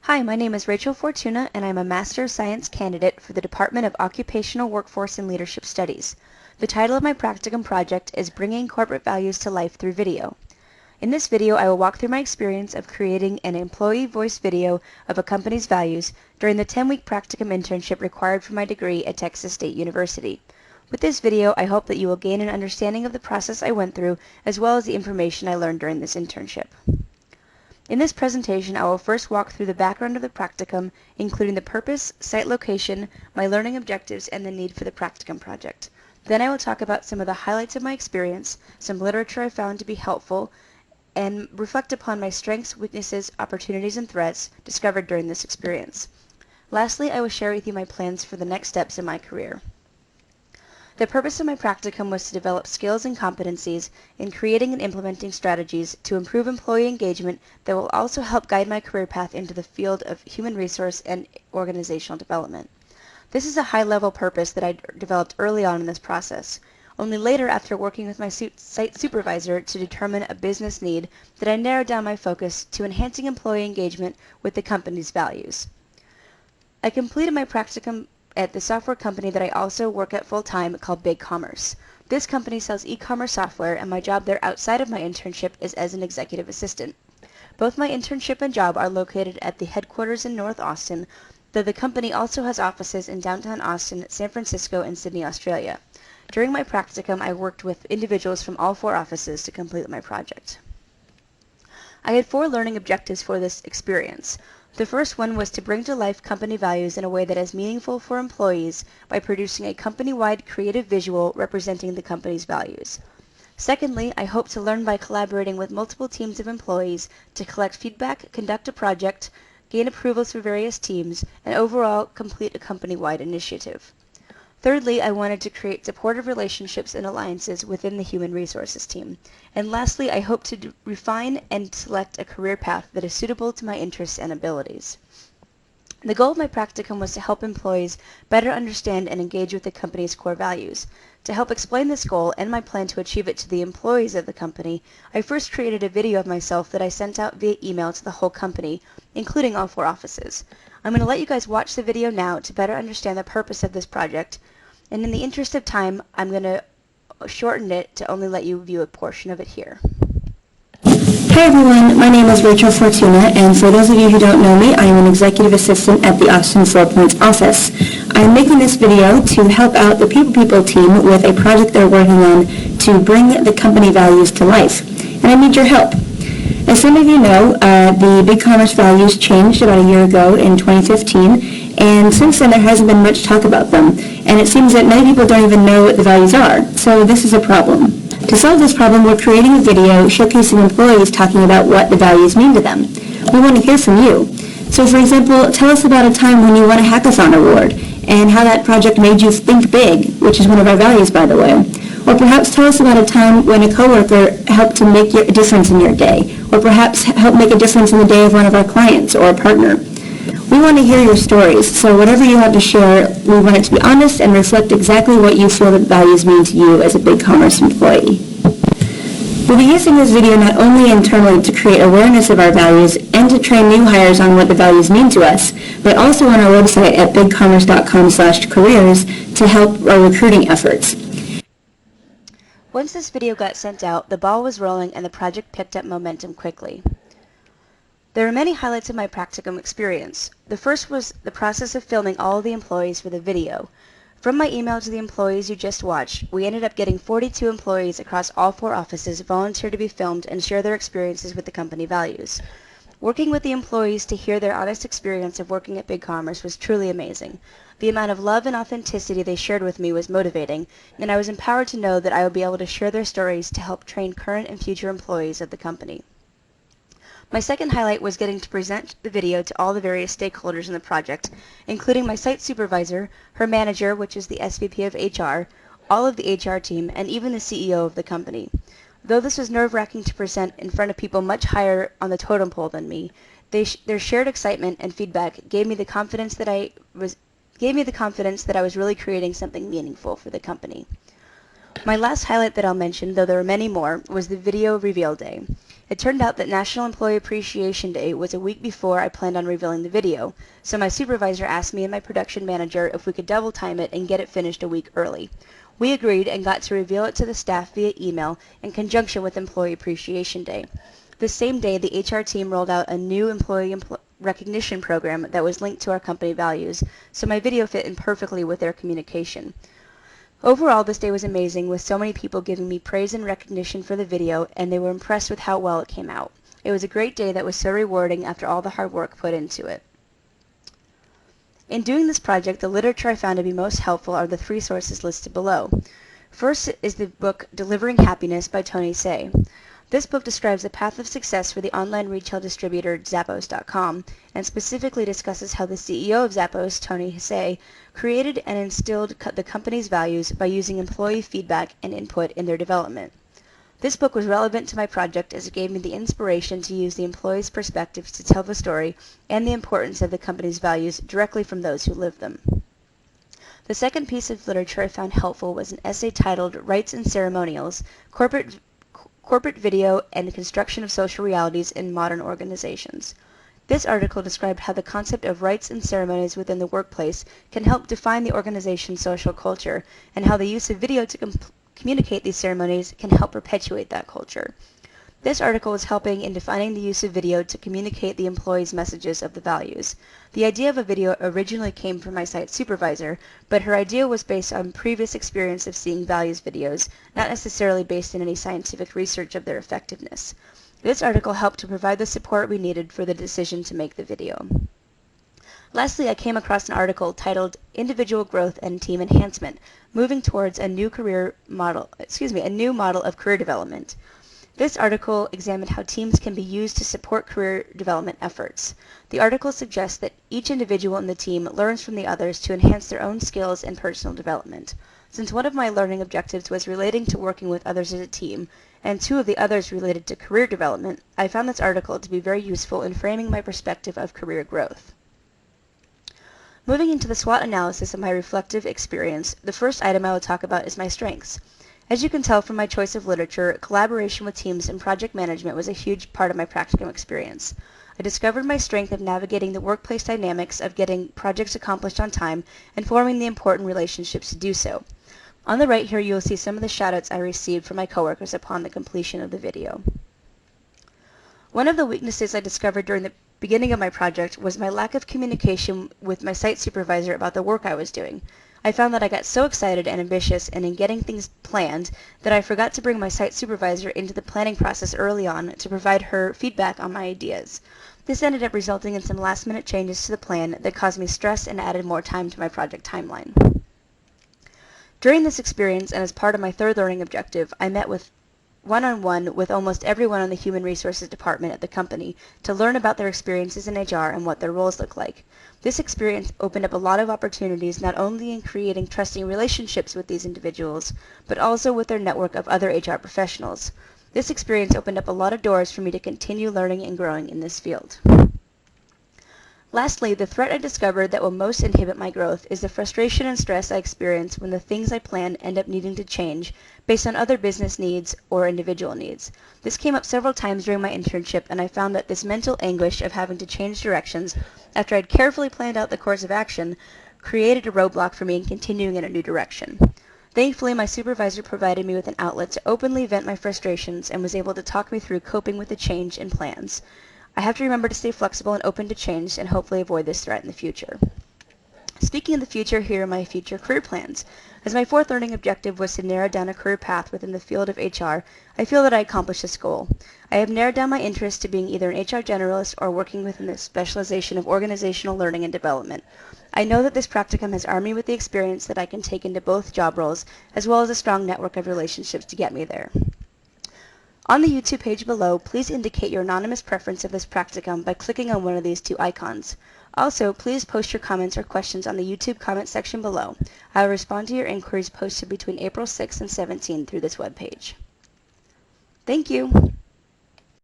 Hi, my name is Rachel Fortuna, and I'm a Master of Science candidate for the Department of Occupational Workforce and Leadership Studies. The title of my practicum project is Bringing Corporate Values to Life Through Video. In this video, I will walk through my experience of creating an employee voice video of a company's values during the 10-week practicum internship required for my degree at Texas State University. With this video, I hope that you will gain an understanding of the process I went through, as well as the information I learned during this internship. In this presentation, I will first walk through the background of the practicum, including the purpose, site location, my learning objectives, and the need for the practicum project. Then I will talk about some of the highlights of my experience, some literature I found to be helpful, and reflect upon my strengths, weaknesses, opportunities, and threats discovered during this experience. Lastly, I will share with you my plans for the next steps in my career. The purpose of my practicum was to develop skills and competencies in creating and implementing strategies to improve employee engagement that will also help guide my career path into the field of human resource and organizational development. This is a high-level purpose that I developed early on in this process. Only later, after working with my site supervisor to determine a business need, did I narrow down my focus to enhancing employee engagement with the company's values. I completed my practicum at the software company that I also work at full-time called BigCommerce. This company sells e-commerce software, and my job there outside of my internship is as an executive assistant. Both my internship and job are located at the headquarters in North Austin, though the company also has offices in downtown Austin, San Francisco, and Sydney, Australia. During my practicum, I worked with individuals from all 4 offices to complete my project. I had 4 learning objectives for this experience. The first one was to bring to life company values in a way that is meaningful for employees by producing a company-wide creative visual representing the company's values. Secondly, I hope to learn by collaborating with multiple teams of employees to collect feedback, conduct a project, gain approvals for various teams, and overall complete a company-wide initiative. Thirdly, I wanted to create supportive relationships and alliances within the human resources team. And lastly, I hope to refine and select a career path that is suitable to my interests and abilities. The goal of my practicum was to help employees better understand and engage with the company's core values. To help explain this goal and my plan to achieve it to the employees of the company, I first created a video of myself that I sent out via email to the whole company, including all 4 offices. I'm going to let you guys watch the video now to better understand the purpose of this project, and in the interest of time, I'm going to shorten it to only let you view a portion of it here. Hi everyone, my name is Rachel Fortuna, and for those of you who don't know me, I am an executive assistant at the Austin 4 Points office. I'm making this video to help out the People team with a project they're working on to bring the company values to life, and I need your help. As some of you know, the BigCommerce values changed about a year ago in 2015, and since then there hasn't been much talk about them, and it seems that many people don't even know what the values are, so this is a problem. To solve this problem, we're creating a video showcasing employees talking about what the values mean to them. We want to hear from you. So for example, tell us about a time when you won a hackathon award, and how that project made you think big, which is one of our values, by the way. Or perhaps tell us about a time when a coworker helped to make a difference in your day, or perhaps help make a difference in the day of one of our clients or a partner. We want to hear your stories, so whatever you have to share, we want it to be honest and reflect exactly what you feel the values mean to you as a BigCommerce employee. We'll be using this video not only internally to create awareness of our values and to train new hires on what the values mean to us, but also on our website at bigcommerce.com/careers to help our recruiting efforts. Once this video got sent out, the ball was rolling and the project picked up momentum quickly. There are many highlights of my practicum experience. The first was the process of filming all of the employees for the video. From my email to the employees you just watched, we ended up getting 42 employees across all 4 offices volunteer to be filmed and share their experiences with the company values. Working with the employees to hear their honest experience of working at BigCommerce was truly amazing. The amount of love and authenticity they shared with me was motivating, and I was empowered to know that I would be able to share their stories to help train current and future employees of the company. My second highlight was getting to present the video to all the various stakeholders in the project, including my site supervisor, her manager, which is the SVP of HR, all of the HR team, and even the CEO of the company. Though this was nerve-wracking to present in front of people much higher on the totem pole than me, their shared excitement and feedback gave me the confidence that I was really creating something meaningful for the company. My last highlight that I'll mention, though there are many more, was the video reveal day. It turned out that National Employee Appreciation Day was a week before I planned on revealing the video, so my supervisor asked me and my production manager if we could double time it and get it finished a week early. We agreed and got to reveal it to the staff via email in conjunction with Employee Appreciation Day. The same day, the HR team rolled out a new employee recognition program that was linked to our company values, so my video fit in perfectly with their communication. Overall, this day was amazing, with so many people giving me praise and recognition for the video, and they were impressed with how well it came out. It was a great day that was so rewarding after all the hard work put into it. In doing this project, the literature I found to be most helpful are the 3 sources listed below. First is the book Delivering Happiness by Tony Hsieh. This book describes the path of success for the online retail distributor Zappos.com and specifically discusses how the CEO of Zappos, Tony Hsieh, created and instilled the company's values by using employee feedback and input in their development. This book was relevant to my project as it gave me the inspiration to use the employees' perspectives to tell the story and the importance of the company's values directly from those who live them. The second piece of literature I found helpful was an essay titled Rights and Ceremonials, Corporate Video and the Construction of Social Realities in Modern Organizations. This article described how the concept of rights and ceremonies within the workplace can help define the organization's social culture, and how the use of video to communicate these ceremonies can help perpetuate that culture. This article is helping in defining the use of video to communicate the employees' messages of the values. The idea of a video originally came from my site supervisor, but her idea was based on previous experience of seeing values videos, not necessarily based in any scientific research of their effectiveness. This article helped to provide the support we needed for the decision to make the video. Lastly, I came across an article titled Individual Growth and Team Enhancement, Moving Towards a New Model of Career Development. This article examined how teams can be used to support career development efforts. The article suggests that each individual in the team learns from the others to enhance their own skills and personal development. Since one of my learning objectives was relating to working with others as a team, and 2 of the others related to career development, I found this article to be very useful in framing my perspective of career growth. Moving into the SWOT analysis of my reflective experience, the first item I will talk about is my strengths. As you can tell from my choice of literature, collaboration with teams and project management was a huge part of my practicum experience. I discovered my strength of navigating the workplace dynamics of getting projects accomplished on time and forming the important relationships to do so. On the right here, you will see some of the shoutouts I received from my coworkers upon the completion of the video. One of the weaknesses I discovered during the beginning of my project was my lack of communication with my site supervisor about the work I was doing. I found that I got so excited and ambitious and in getting things planned that I forgot to bring my site supervisor into the planning process early on to provide her feedback on my ideas. This ended up resulting in some last-minute changes to the plan that caused me stress and added more time to my project timeline. During this experience, and as part of my third learning objective, I met with one-on-one with almost everyone in the Human Resources Department at the company to learn about their experiences in HR and what their roles look like. This experience opened up a lot of opportunities not only in creating trusting relationships with these individuals, but also with their network of other HR professionals. This experience opened up a lot of doors for me to continue learning and growing in this field. Lastly, the threat I discovered that will most inhibit my growth is the frustration and stress I experience when the things I plan end up needing to change based on other business needs or individual needs. This came up several times during my internship, and I found that this mental anguish of having to change directions after I'd carefully planned out the course of action created a roadblock for me in continuing in a new direction. Thankfully, my supervisor provided me with an outlet to openly vent my frustrations and was able to talk me through coping with the change in plans. I have to remember to stay flexible and open to change and hopefully avoid this threat in the future. Speaking of the future, here are my future career plans. As my fourth learning objective was to narrow down a career path within the field of HR, I feel that I accomplished this goal. I have narrowed down my interest to being either an HR generalist or working within the specialization of organizational learning and development. I know that this practicum has armed me with the experience that I can take into both job roles, as well as a strong network of relationships to get me there. On the YouTube page below, please indicate your anonymous preference of this practicum by clicking on one of these 2 icons. Also, please post your comments or questions on the YouTube comment section below. I will respond to your inquiries posted between April 6th and 17th through this webpage. Thank you!